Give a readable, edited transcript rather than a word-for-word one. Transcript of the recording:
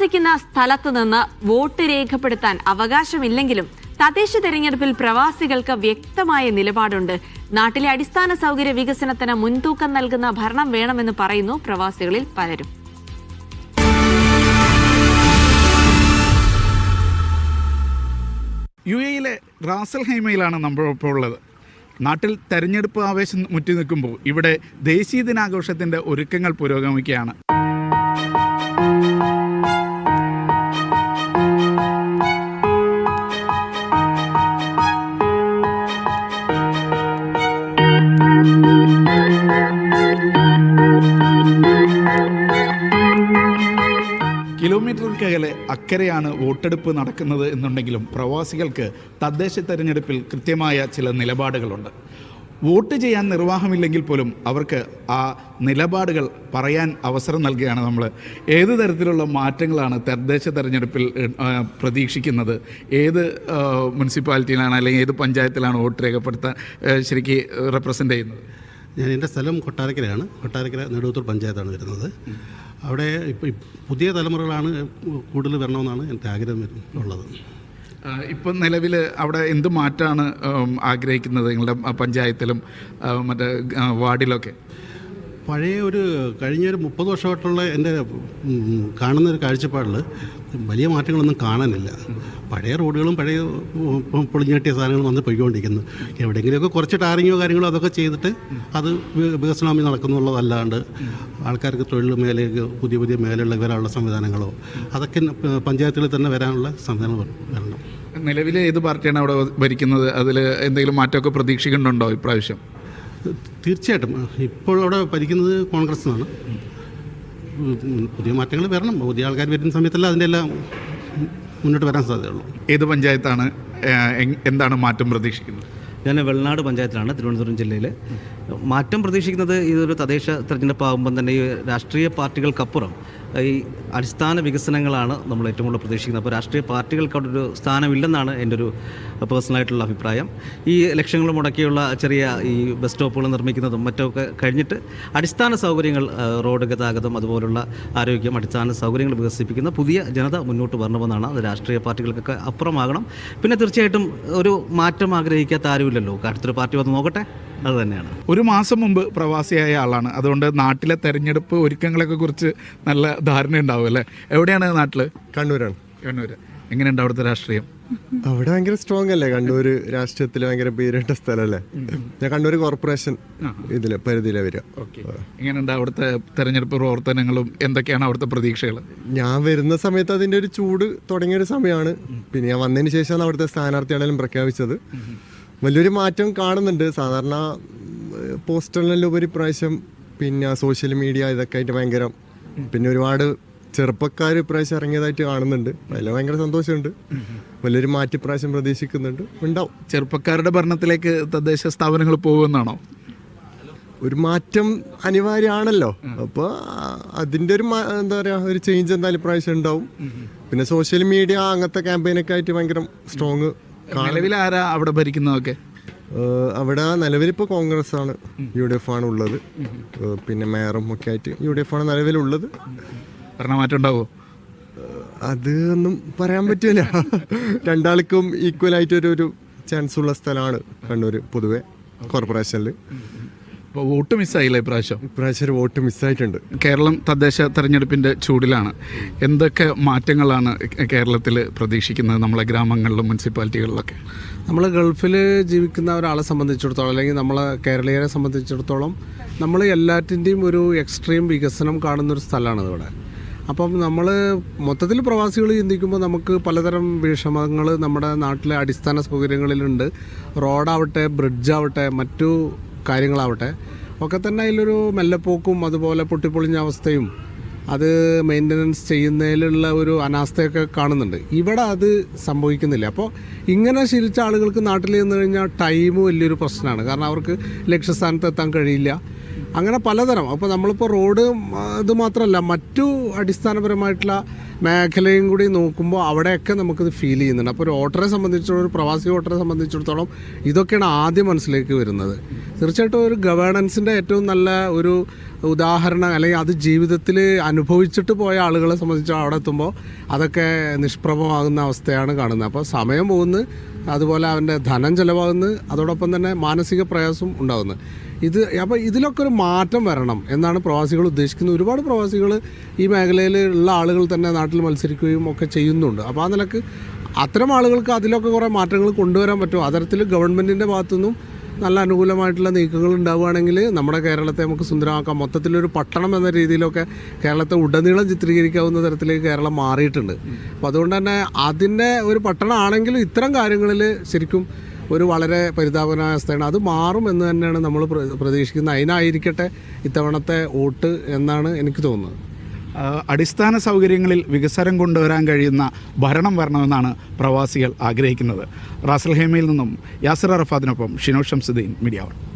താമസിക്കുന്ന സ്ഥലത്തു നിന്ന് വോട്ട് രേഖപ്പെടുത്താൻ അവകാശമില്ലെങ്കിലും തദ്ദേശ തെരഞ്ഞെടുപ്പിൽ പ്രവാസികൾക്ക് വ്യക്തമായ നിലപാടുണ്ട്. നാട്ടിലെ അടിസ്ഥാന സൗകര്യ വികസനത്തിന് മുൻതൂക്കം നൽകുന്ന ഭരണം വേണമെന്ന് പറയുന്നു പ്രവാസികളിൽ പലരും. UAE റാസൽ ഹൈമയിലാണ് നമ്മളിപ്പോൾ ഉള്ളത്. നാട്ടിൽ തെരഞ്ഞെടുപ്പ് ആവേശം മുറ്റി നിൽക്കുമ്പോൾ ഇവിടെ ദേശീയ ദിനാഘോഷത്തിൻ്റെ ഒരുക്കങ്ങൾ പുരോഗമിക്കുകയാണ്. കിലോമീറ്ററുകൾക്കകലെ അക്കരെയാണ് വോട്ടെടുപ്പ് നടക്കുന്നത് എന്നുണ്ടെങ്കിലും പ്രവാസികൾക്ക് തദ്ദേശ തെരഞ്ഞെടുപ്പിൽ കൃത്യമായ ചില നിലപാടുകളുണ്ട്. വോട്ട് ചെയ്യാൻ നിർവാഹമില്ലെങ്കിൽ പോലും അവർക്ക് ആ നിലപാടുകൾ പറയാൻ അവസരം നൽകുകയാണ് നമ്മൾ. ഏത് തരത്തിലുള്ള മാറ്റങ്ങളാണ് തദ്ദേശ തെരഞ്ഞെടുപ്പിൽ പ്രതീക്ഷിക്കുന്നത്? ഏത് മുനിസിപ്പാലിറ്റിയിലാണ് അല്ലെങ്കിൽ ഏത് പഞ്ചായത്തിലാണ് വോട്ട് രേഖപ്പെടുത്താൻ ശരിക്കും റെപ്രസെൻ്റ് ചെയ്യുന്നത്? എൻ്റെ സ്ഥലം കൊട്ടാരക്കരയാണ്. കൊട്ടാരക്കര നെടുവത്തൂർ പഞ്ചായത്താണ് വരുന്നത്. അവിടെ ഇപ്പോൾ പുതിയ തലമുറകളാണ് കൂടുതൽ വരണമെന്നാണ് എൻ്റെ ആഗ്രഹം ഉള്ളത്. ഇപ്പം നിലവിൽ അവിടെ എന്ത് മാറ്റമാണ് ആഗ്രഹിക്കുന്നത് നിങ്ങളുടെ പഞ്ചായത്തിലും മറ്റേ വാർഡിലൊക്കെ? പഴയ കഴിഞ്ഞൊരു 30 വർഷമായിട്ടുള്ള എൻ്റെ കാണുന്നൊരു കാഴ്ചപ്പാടിൽ വലിയ മാറ്റങ്ങളൊന്നും കാണാനില്ല. പഴയ റോഡുകളും പഴയ പൊളിഞ്ഞെട്ടിയ സാധനങ്ങളും വന്ന് പോയിക്കൊണ്ടിരിക്കുന്നു. എവിടെയെങ്കിലുമൊക്കെ കുറച്ച് ടാറിങ്ങോ കാര്യങ്ങളോ അതൊക്കെ ചെയ്തിട്ട് അത് വികസനമായി നടക്കുന്നുള്ളതല്ലാണ്ട് ആൾക്കാർക്ക് തൊഴിൽ മേലേക്ക് പുതിയ മേലുള്ള വരാനുള്ള സംവിധാനങ്ങളോ അതൊക്കെ പഞ്ചായത്തുകളിൽ തന്നെ വരാനുള്ള സംവിധാനം വരണം. നിലവിൽ ഏത് പാർട്ടിയാണ് അവിടെ ഭരിക്കുന്നത്? അതിൽ എന്തെങ്കിലും മാറ്റമൊക്കെ പ്രതീക്ഷിക്കുന്നുണ്ടോ ഇപ്രാവശ്യം? തീർച്ചയായിട്ടും ഇപ്പോൾ അവിടെ ഭരിക്കുന്നത് കോൺഗ്രസ് ആണ്. പുതിയ മാറ്റങ്ങൾ വരണം. പുതിയ ആൾക്കാർ വരുന്ന സമയത്തല്ല അതിൻ്റെ എല്ലാം മുന്നോട്ട് വരാൻ സാധ്യതയുള്ളൂ. ഏത് പഞ്ചായത്താണ്? എന്താണ് മാറ്റം പ്രതീക്ഷിക്കുന്നത്? ഞാൻ വെള്ളനാട് പഞ്ചായത്തിലാണ്, തിരുവനന്തപുരം ജില്ലയിൽ. മാറ്റം പ്രതീക്ഷിക്കുന്നത് ഇതൊരു തദ്ദേശ തെരഞ്ഞെടുപ്പാകുമ്പം തന്നെ ഈ രാഷ്ട്രീയ പാർട്ടികൾക്കപ്പുറം ഈ അടിസ്ഥാന വികസനങ്ങളാണ് നമ്മൾ ഏറ്റവും കൂടുതൽ പ്രതീക്ഷിക്കുന്നത്. അപ്പോൾ രാഷ്ട്രീയ പാർട്ടികൾക്ക് അവിടെ ഒരു സ്ഥാനമില്ലെന്നാണ് എൻ്റെ ഒരു പേഴ്സണലായിട്ടുള്ള അഭിപ്രായം. ഈ ലക്ഷങ്ങൾ മുടക്കിയുള്ള ചെറിയ ഈ ബസ് സ്റ്റോപ്പുകൾ നിർമ്മിക്കുന്നതും മറ്റൊക്കെ കഴിഞ്ഞിട്ട് അടിസ്ഥാന സൗകര്യങ്ങൾ, റോഡ് ഗതാഗതം, അതുപോലുള്ള ആരോഗ്യം, അടിസ്ഥാന സൗകര്യങ്ങൾ വികസിപ്പിക്കുന്ന പുതിയ ജനത മുന്നോട്ട് വരണമെന്നാണ്. അത് രാഷ്ട്രീയ പാർട്ടികൾക്കൊക്കെ അപ്പുറമാകണം. പിന്നെ തീർച്ചയായിട്ടും ഒരു മാറ്റം ആഗ്രഹിക്കാത്ത ആരുമില്ലല്ലോ. അടുത്തൊരു പാർട്ടി വന്ന് നോക്കട്ടെ, അത് തന്നെയാണ്. ഒരു മാസം മുമ്പ് പ്രവാസിയായ ആളാണ്. അതുകൊണ്ട് നാട്ടിലെ തെരഞ്ഞെടുപ്പ് ഒരുക്കങ്ങളൊക്കെ കുറിച്ച് നല്ല ധാരണ ഉണ്ടാവും അല്ലേ? എവിടെയാണ് നാട്ടിൽ? കണ്ണൂരാണ്. കണ്ണൂർ. എങ്ങനെയുണ്ട് അവിടുത്തെ രാഷ്ട്രീയം? അവിടെ ഭയങ്കര സ്ട്രോങ് അല്ലേ? കണ്ണൂർ രാഷ്ട്രീയത്തിൽ ഭയങ്കര പേരിട്ട സ്ഥലമല്ലേ? ഞാൻ കണ്ണൂർ കോർപ്പറേഷൻ ഇതിലെ പരിധിയിലെ വരിക. എങ്ങനെയുണ്ട് അവിടുത്തെ തെരഞ്ഞെടുപ്പ് പ്രവർത്തനങ്ങളും എന്തൊക്കെയാണ് അവിടുത്തെ പ്രതീക്ഷകൾ? ഞാൻ വരുന്ന സമയത്ത് അതിൻ്റെ ഒരു ചൂട് തുടങ്ങിയൊരു സമയമാണ്. പിന്നെ ഞാൻ വന്നതിന് ശേഷമാണ് അവിടുത്തെ സ്ഥാനാർത്ഥിയാണെങ്കിലും പ്രഖ്യാപിച്ചത്. വലിയൊരു മാറ്റം കാണുന്നുണ്ട്. സാധാരണ പോസ്റ്ററിനെല്ലാം ഉപരി പ്രാവശ്യം പിന്നെ സോഷ്യൽ മീഡിയ ഇതൊക്കെ ആയിട്ട് ഭയങ്കര, പിന്നെ ഒരുപാട് ചെറുപ്പക്കാർ ഇപ്രാവശ്യം ഇറങ്ങിയതായിട്ട് കാണുന്നുണ്ട്. അതിൽ ഭയങ്കര സന്തോഷമുണ്ട്. വലിയൊരു മാറ്റി പ്രാവശ്യം പ്രതീക്ഷിക്കുന്നുണ്ട്. ഉണ്ടാവും. ചെറുപ്പക്കാരുടെ ഭരണത്തിലേക്ക് തദ്ദേശ സ്ഥാപനങ്ങൾ പോകുമെന്നാണോ? ഒരു മാറ്റം അനിവാര്യമാണല്ലോ. അപ്പോൾ അതിൻ്റെ ഒരു എന്താ പറയുക, ഒരു ചേഞ്ച് എന്തായാലും പ്രാവശ്യം ഉണ്ടാവും. പിന്നെ സോഷ്യൽ മീഡിയ അങ്ങനത്തെ ക്യാമ്പയിനൊക്കെ ആയിട്ട് ഭയങ്കര സ്ട്രോങ്. നിലവിൽ ആരാ അവിടെ ഭരിക്കുന്നതൊക്കെ? അവിടെ നിലവിലിപ്പോൾ കോൺഗ്രസ് ആണ്, UDF ആണ് ഉള്ളത്. പിന്നെ മേയറും ഒക്കെ ആയിട്ട് UDF ആണ് നിലവിലുള്ളത്. ഭരണമാറ്റം ഉണ്ടാവുമോ? അത് ഒന്നും പറയാൻ പറ്റില്ല. രണ്ടാൾക്കും ഈക്വൽ ആയിട്ടൊരു ചാൻസ് ഉള്ള സ്ഥലമാണ് കണ്ണൂർ പൊതുവെ കോർപ്പറേഷനിൽ. ഇപ്പോൾ വോട്ട് മിസ്സായില്ല ഇപ്രാവശ്യം ഒരു വോട്ട് മിസ്സായിട്ടുണ്ട്. കേരളം തദ്ദേശ തെരഞ്ഞെടുപ്പിൻ്റെ ചൂടിലാണ്. എന്തൊക്കെ മാറ്റങ്ങളാണ് കേരളത്തിൽ പ്രതീക്ഷിക്കുന്നത് നമ്മളെ ഗ്രാമങ്ങളിലും മുനിസിപ്പാലിറ്റികളിലൊക്കെ? നമ്മൾ ഗൾഫിൽ ജീവിക്കുന്ന ഒരാളെ സംബന്ധിച്ചിടത്തോളം, അല്ലെങ്കിൽ നമ്മളെ കേരളീയരെ സംബന്ധിച്ചിടത്തോളം, നമ്മൾ എല്ലാറ്റിൻ്റെയും ഒരു എക്സ്ട്രീം വികസനം കാണുന്നൊരു സ്ഥലമാണ് ഇവിടെ. അപ്പം നമ്മൾ മൊത്തത്തിൽ പ്രവാസികൾ ചിന്തിക്കുമ്പോൾ നമുക്ക് പലതരം വിഷമങ്ങൾ നമ്മുടെ നാട്ടിലെ അടിസ്ഥാന സൗകര്യങ്ങളിലുണ്ട്. റോഡാവട്ടെ, ബ്രിഡ്ജാവട്ടെ, മറ്റു കാര്യങ്ങളാവട്ടെ ഒക്കെ തന്നെ അതിലൊരു മെല്ലെപ്പോക്കും അതുപോലെ പൊട്ടിപ്പൊളിഞ്ഞ അവസ്ഥയും അത് മെയിൻ്റനൻസ് ചെയ്യുന്നതിലുള്ള ഒരു അനാസ്ഥയൊക്കെ കാണുന്നുണ്ട്. ഇവിടെ അത് സംഭവിക്കുന്നില്ല. അപ്പോൾ ഇങ്ങനെ ശീലിച്ച ആളുകൾക്ക് നാട്ടിൽ ചെന്ന് കഴിഞ്ഞാൽ ടൈം വലിയൊരു പ്രശ്നമാണ്. കാരണം അവർക്ക് ലക്ഷ്യസ്ഥാനത്ത് എത്താൻ കഴിയില്ല. അങ്ങനെ പലതരം. അപ്പോൾ നമ്മളിപ്പോൾ റോഡ് ഇത് മാത്രമല്ല, മറ്റു അടിസ്ഥാനപരമായിട്ടുള്ള മേഖലയും കൂടി നോക്കുമ്പോൾ അവിടെയൊക്കെ നമുക്കിത് ഫീൽ ചെയ്യുന്നുണ്ട്. അപ്പോൾ ഒരു വോട്ടറെ സംബന്ധിച്ചിടത്തോളം, ഒരു പ്രവാസി വോട്ടറെ സംബന്ധിച്ചിടത്തോളം ഇതൊക്കെയാണ് ആദ്യം മനസ്സിലേക്ക് വരുന്നത്. തീർച്ചയായിട്ടും ഒരു ഗവേണൻസിൻ്റെ ഏറ്റവും നല്ല ഒരു ഉദാഹരണം, അല്ലെങ്കിൽ അത് ജീവിതത്തിൽ അനുഭവിച്ചിട്ട് പോയ ആളുകളെ സംബന്ധിച്ച് അവിടെ എത്തുമ്പോൾ അതൊക്കെ നിഷ്പ്രഭമാകുന്ന അവസ്ഥയാണ് കാണുന്നത്. അപ്പോൾ സമയം പോകുന്നു, അതുപോലെ അവൻ്റെ ധനം ചിലവാകുന്നു, അതോടൊപ്പം തന്നെ മാനസിക പ്രയാസം ഉണ്ടാകുന്നു. അപ്പോൾ ഇതിലൊക്കെ ഒരു മാറ്റം വരണം എന്നാണ് പ്രവാസികൾ ഉദ്ദേശിക്കുന്നത്. ഒരുപാട് പ്രവാസികൾ ഈ മേഖലയിൽ ഉള്ള ആളുകൾ തന്നെ നാട്ടിൽ മത്സരിക്കുകയും ഒക്കെ ചെയ്യുന്നുണ്ട്. അപ്പോൾ ആ നിലക്ക് അത്തരം ആളുകൾക്ക് അതിലൊക്കെ കുറേ മാറ്റങ്ങൾ കൊണ്ടുവരാൻ പറ്റും. അത്തരത്തിൽ ഗവൺമെൻറ്റിൻ്റെ ഭാഗത്തുനിന്നും നല്ല അനുകൂലമായിട്ടുള്ള നീക്കങ്ങൾ ഉണ്ടാവുകയാണെങ്കിൽ നമ്മുടെ കേരളത്തെ നമുക്ക് സുന്ദരമാക്കാം. മൊത്തത്തിലൊരു പട്ടണം എന്ന രീതിയിലൊക്കെ കേരളത്തെ ഉടനീളം ചിത്രീകരിക്കാവുന്ന തരത്തിലേക്ക് കേരളം മാറിയിട്ടുണ്ട്. അപ്പോൾ അതുകൊണ്ട് തന്നെ അതിൻ്റെ ഒരു പട്ടണമാണെങ്കിലും ഇത്തരം കാര്യങ്ങളിൽ ശരിക്കും ഒരു വളരെ പരിതാപകരമായ അവസ്ഥയാണ്. അത് മാറും എന്ന് തന്നെയാണ് നമ്മൾ പ്രതീക്ഷിക്കുന്നത്. അതിനായിരിക്കട്ടെ ഇത്തവണത്തെ വോട്ട് എന്നാണ് എനിക്ക് തോന്നുന്നത്. അടിസ്ഥാന സൗകര്യങ്ങളിൽ വികസനം കൊണ്ടുവരാൻ കഴിയുന്ന ഭരണം വരണമെന്നാണ് പ്രവാസികൾ ആഗ്രഹിക്കുന്നത്. റാസൽ ഹേമയിൽ നിന്നും യാസിർ അറഫാദിനൊപ്പം ഷിനോ ഷംസുദ്ദീൻ, മീഡിയ 1.